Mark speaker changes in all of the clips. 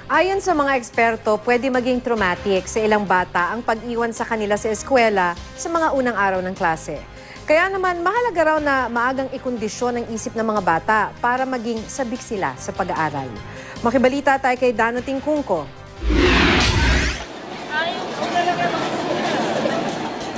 Speaker 1: Ayon sa mga eksperto, pwede maging traumatic sa ilang bata ang pag-iwan sa kanila sa eskwela sa mga unang araw ng klase. Kaya naman, mahalaga raw na maagang ikondisyon ang isip ng mga bata para maging sabik sila sa pag-aaral. Makibalita tayo kay Dano Tingkungko.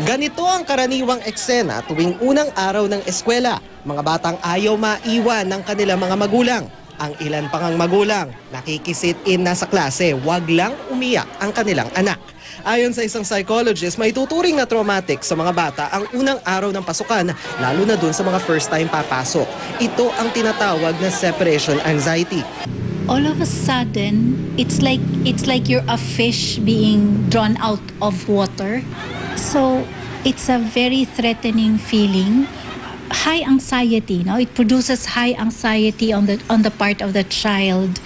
Speaker 2: Ganito ang karaniwang eksena tuwing unang araw ng eskwela. Mga batang ayaw maiwan ng kanilang mga magulang. Ang ilan pang ang magulang, nakikisit-in na sa klase, wag lang umiyak ang kanilang anak. Ayon sa isang psychologist, may tuturing na traumatic sa mga bata ang unang araw ng pasukan, lalo na dun sa mga first-time papasok. Ito ang tinatawag na separation anxiety.
Speaker 3: All of a sudden, it's like you're a fish being drawn out of water. So it's a very threatening feeling. High anxiety, no? It produces high anxiety on the part of the child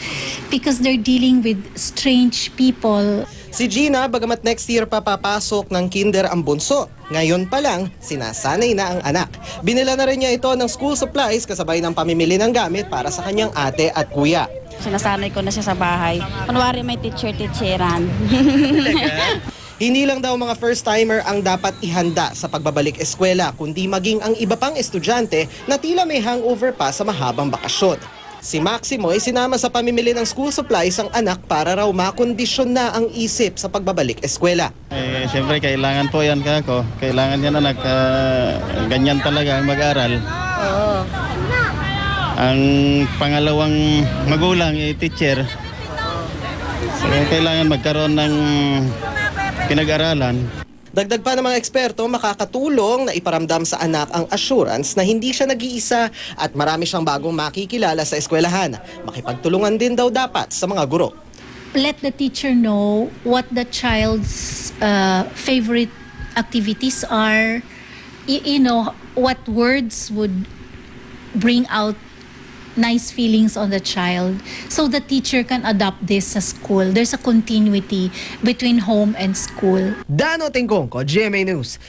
Speaker 3: because they're dealing with strange people.
Speaker 2: Si Gina, bagamat next year pa papasok ng kinder ang bunso, ngayon pa lang, sinasanay na ang anak. Binila na rin niya ito ng school supplies kasabay ng pamimili ng gamit para sa kanyang ate at kuya.
Speaker 4: Sinasanay ko na siya sa bahay. Kunwari may teacher-teacheran.
Speaker 2: Hindi lang daw mga first-timer ang dapat ihanda sa pagbabalik eskwela, kundi maging ang iba pang estudyante na tila may hangover pa sa mahabang bakasyon. Si Maximo ay sinama sa pamimili ng school supplies ang anak para raw makondisyon na ang isip sa pagbabalik eskwela.
Speaker 5: Siyempre kailangan po yan kako. Kailangan yan anak. Ganyan talaga ang mag-aral.
Speaker 4: Oo.
Speaker 5: Ang pangalawang magulang ay teacher. So, kailangan magkaroon ng pinag-aralan.
Speaker 2: Dagdag pa ng mga eksperto, makakatulong na iparamdam sa anak ang assurance na hindi siya nag-iisa at marami siyang bagong makikilala sa eskwelahan. Makipagtulungan din daw dapat sa mga guro.
Speaker 3: Let the teacher know what the child's favorite activities are, you know, what words would bring out nice feelings on the child so the teacher can adopt this sa school. There's a continuity between home and school.
Speaker 2: Dano Tingkungko, GMA News.